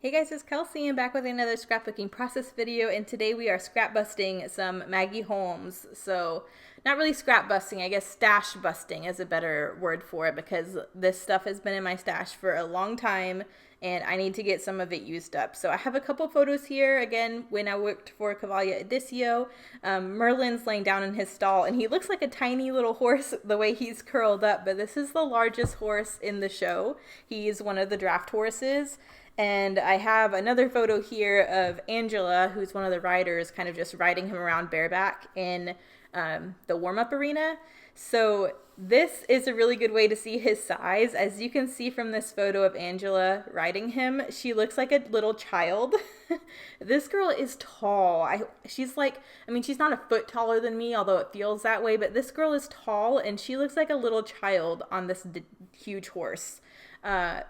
Hey guys, it's Kelsey and back with another scrapbooking process video, and today we are scrap busting some Maggie Holmes. So not really scrap busting, I guess stash busting is a better word for it, because this stuff has been in my stash for a long time and I need to get some of it used up. So I have a couple photos here. Again, when I worked for Cavalia Edicio, Merlin's laying down in his stall and he looks like a tiny little horse the way he's curled up, but this is the largest horse in the show. He's one of the draft horses. And I have another photo here of Angela, who's one of the riders, kind of just riding him around bareback in the warm-up arena. So this is a really good way to see his size. As you can see from this photo of Angela riding him, she looks like a little child. This girl is tall. She's like, I mean, she's not a foot taller than me, although it feels that way, but this girl is tall and she looks like a little child on this huge horse.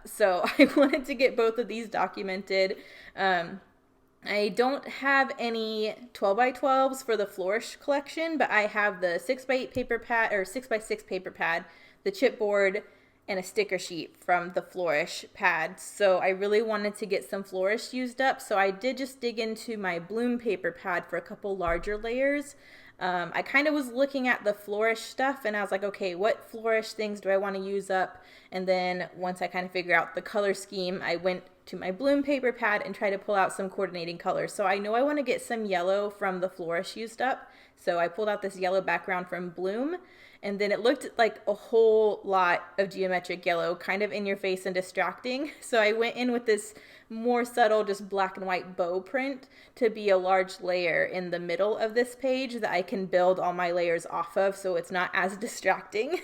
So I wanted to get both of these documented. I don't have any 12x12s for the Flourish collection, but I have the 6x8 paper pad or 6x6 paper pad, the chipboard, and a sticker sheet from the Flourish pad. So I really wanted to get some Flourish used up. So I did just dig into my Bloom paper pad for a couple larger layers. I kind of was looking at the Flourish stuff and I was like, okay, what Flourish things do I want to use up? And then once I kind of figure out the color scheme, I went to my Bloom paper pad and try to pull out some coordinating colors. So I know I want to get some yellow from the Flourish used up. So I pulled out this yellow background from Bloom, and then it looked like a whole lot of geometric yellow, kind of in your face and distracting. So I went in with this more subtle, just black and white bow print to be a large layer in the middle of this page that I can build all my layers off of, so it's not as distracting.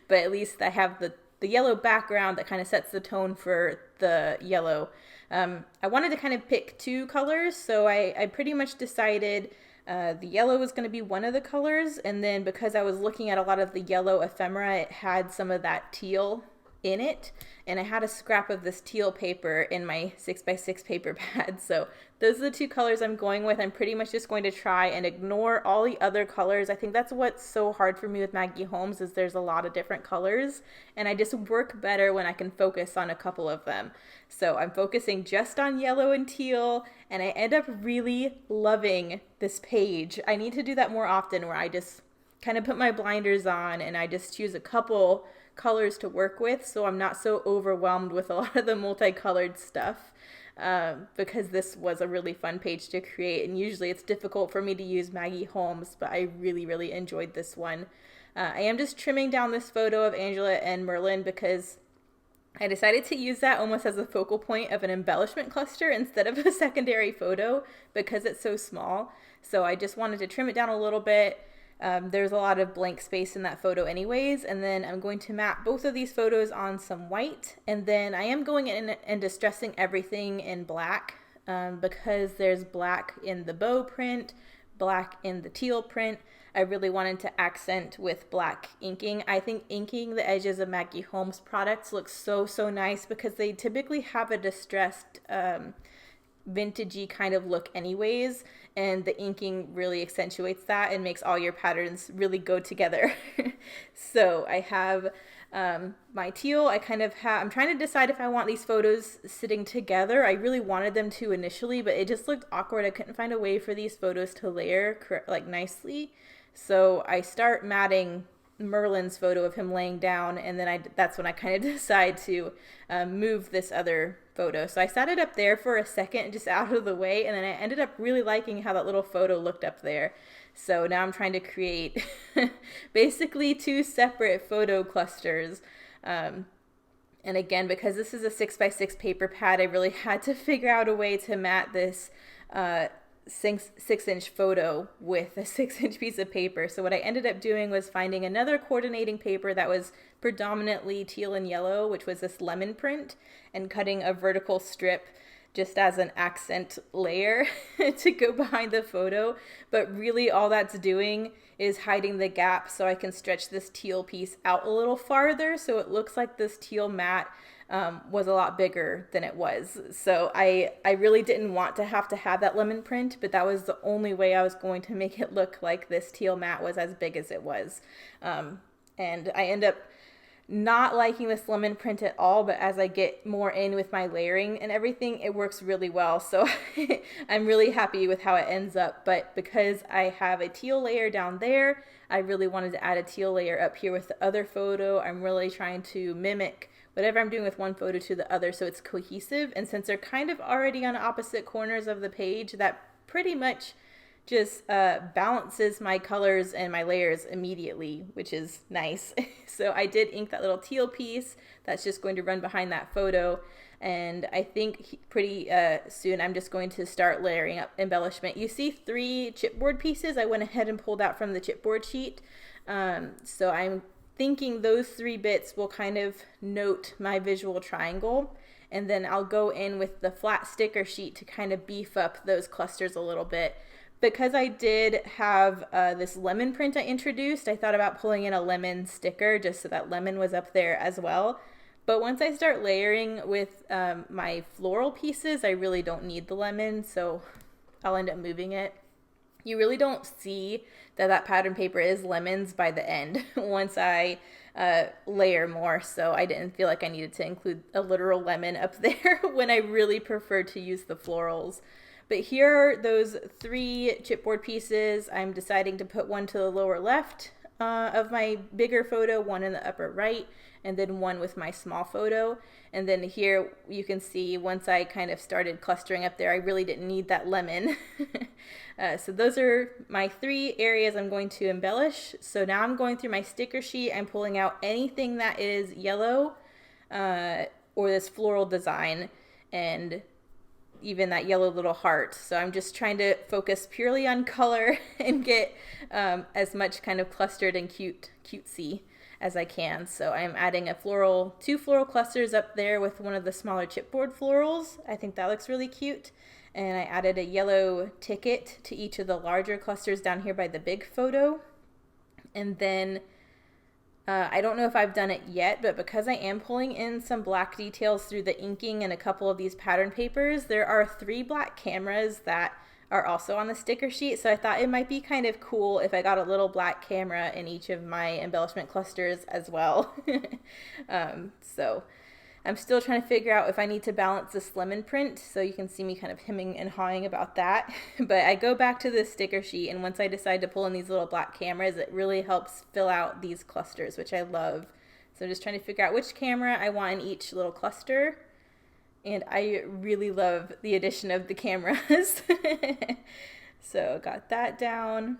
But at least I have the yellow background that kind of sets the tone for the yellow. I wanted to kind of pick two colors, so I pretty much decided the yellow was going to be one of the colors, and then because I was looking at a lot of the yellow ephemera, it had some of that teal in it, and I had a scrap of this teal paper in my 6x6 paper pad. So those are the two colors I'm going with. I'm pretty much just going to try and ignore all the other colors. I think that's what's so hard for me with Maggie Holmes, is there's a lot of different colors, and I just work better when I can focus on a couple of them. So I'm focusing just on yellow and teal, and I end up really loving this page. I need to do that more often, where I just kind of put my blinders on and I just choose a couple colors to work with, so I'm not so overwhelmed with a lot of the multicolored stuff, because this was a really fun page to create, and usually it's difficult for me to use Maggie Holmes, but I really enjoyed this one. I am just trimming down this photo of Angela and Merlin because I decided to use that almost as a focal point of an embellishment cluster instead of a secondary photo because it's so small. So I just wanted to trim it down a little bit. There's a lot of blank space in that photo anyways, and then I'm going to map both of these photos on some white, and then I am going in and distressing everything in black, because there's black in the bow print, black in the teal print. I really wanted to accent with black inking. I think inking the edges of Maggie Holmes products looks so nice because they typically have a distressed vintagey kind of look anyways, and the inking really accentuates that and makes all your patterns really go together. So I have my teal. I'm trying to decide if I want these photos sitting together. I really wanted them to initially, but it just looked awkward. I couldn't find a way for these photos to layer like nicely. So I start matting Merlin's photo of him laying down, and then that's when I kind of decide to move this other photo. So I sat it up there for a second, just out of the way, and then I ended up really liking how that little photo looked up there. So now I'm trying to create basically two separate photo clusters. And again, because this is a 6x6 paper pad, I really had to figure out a way to mat this 6-inch photo with a 6-inch piece of paper. So what I ended up doing was finding another coordinating paper that was predominantly teal and yellow, which was this lemon print, and cutting a vertical strip just as an accent layer to go behind the photo. But really all that's doing is hiding the gap so I can stretch this teal piece out a little farther, so it looks like this teal mat was a lot bigger than it was. So I really didn't want to have that lemon print, but that was the only way I was going to make it look like this teal mat was as big as it was. And I end up not liking this lemon print at all, but as I get more in with my layering and everything, it works really well. So I'm really happy with how it ends up. But because I have a teal layer down there, I really wanted to add a teal layer up here with the other photo. I'm really trying to mimic whatever I'm doing with one photo to the other so it's cohesive. And since they're kind of already on opposite corners of the page, that pretty much just balances my colors and my layers immediately, which is nice. So I did ink that little teal piece that's just going to run behind that photo. And I think pretty soon I'm just going to start layering up embellishment. You see 3 chipboard pieces I went ahead and pulled out from the chipboard sheet. So I'm thinking those 3 bits will kind of note my visual triangle. And then I'll go in with the flat sticker sheet to kind of beef up those clusters a little bit. Because I did have this lemon print I introduced, I thought about pulling in a lemon sticker just so that lemon was up there as well. But once I start layering with my floral pieces, I really don't need the lemon, so I'll end up moving it. You really don't see that pattern paper is lemons by the end once I layer more, so I didn't feel like I needed to include a literal lemon up there when I really prefer to use the florals. But here are those 3 chipboard pieces. I'm deciding to put one to the lower left of my bigger photo, one in the upper right, and then one with my small photo. And then here you can see once I kind of started clustering up there, I really didn't need that lemon. So those are my 3 areas I'm going to embellish. So now I'm going through my sticker sheet. I'm pulling out anything that is yellow or this floral design, and even that yellow little heart. So I'm just trying to focus purely on color and get as much kind of clustered and cutesy as I can. So I'm adding 2 floral clusters up there with one of the smaller chipboard florals. I think that looks really cute. And I added a yellow ticket to each of the larger clusters down here by the big photo. And then I don't know if I've done it yet, but because I am pulling in some black details through the inking and a couple of these pattern papers, there are 3 black cameras that are also on the sticker sheet. So I thought it might be kind of cool if I got a little black camera in each of my embellishment clusters as well. So I'm still trying to figure out if I need to balance this lemon print, so you can see me kind of hemming and hawing about that. But I go back to this sticker sheet, and once I decide to pull in these little black cameras, it really helps fill out these clusters, which I love. So I'm just trying to figure out which camera I want in each little cluster. And I really love the addition of the cameras. So got that down.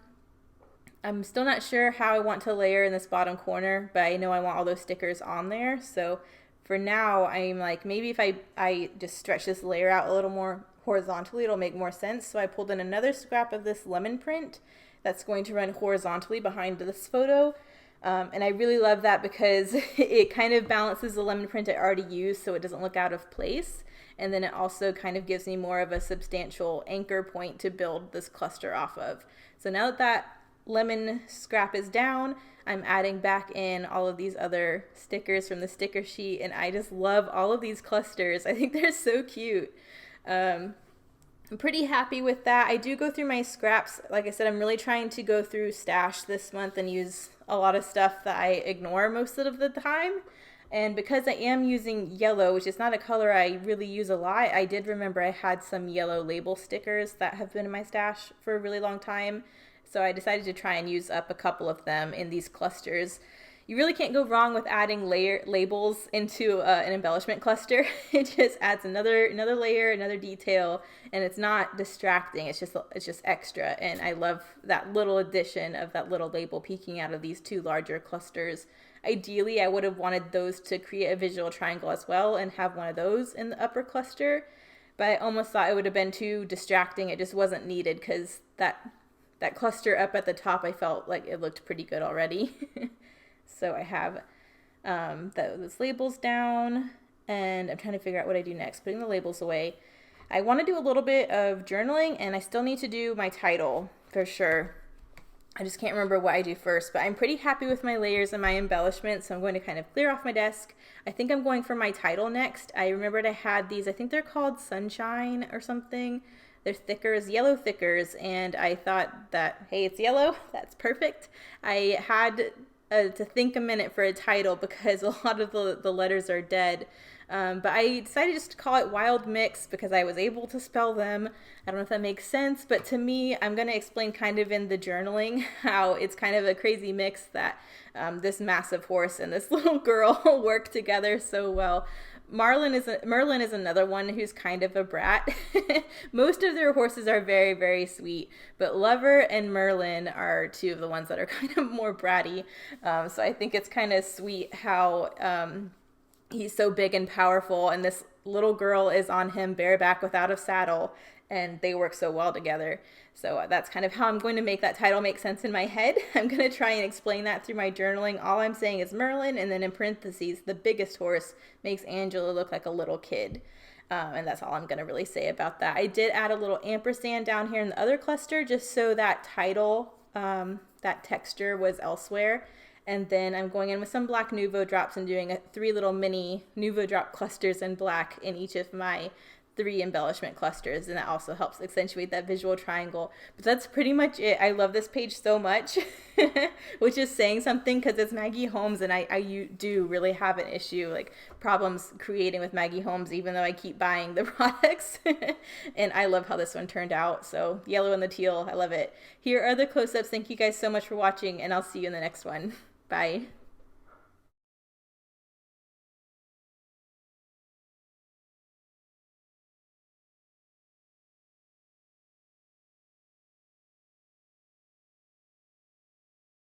I'm still not sure how I want to layer in this bottom corner, but I know I want all those stickers on there. So for now, I'm like, maybe if I just stretch this layer out a little more horizontally, it'll make more sense. So I pulled in another scrap of this lemon print that's going to run horizontally behind this photo. And I really love that because it kind of balances the lemon print I already used so it doesn't look out of place. And then it also kind of gives me more of a substantial anchor point to build this cluster off of. So now that lemon scrap is down, I'm adding back in all of these other stickers from the sticker sheet, and I just love all of these clusters. I think they're so cute. I'm pretty happy with that. I do go through my scraps. Like I said, I'm really trying to go through stash this month and use a lot of stuff that I ignore most of the time. And because I am using yellow, which is not a color I really use a lot, I did remember I had some yellow label stickers that have been in my stash for a really long time. So I decided to try and use up a couple of them in these clusters. You really can't go wrong with adding labels into an embellishment cluster. It just adds another layer, another detail, and it's not distracting. It's just extra, and I love that little addition of that little label peeking out of these 2 larger clusters. Ideally, I would have wanted those to create a visual triangle as well and have one of those in the upper cluster, but I almost thought it would have been too distracting. It just wasn't needed because that cluster up at the top, I felt like it looked pretty good already. So I have those labels down, and I'm trying to figure out what I do next, putting the labels away. I want to do a little bit of journaling, and I still need to do my title for sure. I just can't remember what I do first, but I'm pretty happy with my layers and my embellishments, so I'm going to kind of clear off my desk. I think I'm going for my title next. I remembered I had these, I think they're called Sunshine or something. They're thickers, yellow thickers, and I thought that, hey, it's yellow, that's perfect. I had to think a minute for a title because a lot of the letters are dead. But I decided just to call it Wild Mix because I was able to spell them. I don't know if that makes sense, but to me, I'm going to explain kind of in the journaling how it's kind of a crazy mix that this massive horse and this little girl work together so well. Merlin is another one who's kind of a brat. Most of their horses are very, very sweet, but Lover and Merlin are two of the ones that are kind of more bratty. So I think it's kind of sweet how he's so big and powerful, and this little girl is on him bareback without a saddle, and they work so well together. So that's kind of how I'm going to make that title make sense in my head. I'm going to try and explain that through my journaling. All I'm saying is Merlin, and then in parentheses, the biggest horse makes Angela look like a little kid. And that's all I'm going to really say about that. I did add a little ampersand down here in the other cluster just so that title, that texture was elsewhere. And then I'm going in with some black Nuvo drops and doing 3 little mini Nuvo drop clusters in black in each of my 3 embellishment clusters, and that also helps accentuate that visual triangle. But that's pretty much it. I love this page so much, which is saying something because it's Maggie Holmes, and I do really have an issue, like problems creating with Maggie Holmes, even though I keep buying the products. And I love how this one turned out. So yellow and the teal, I love it. Here are the close-ups. Thank you guys so much for watching, and I'll see you in the next one. Bye.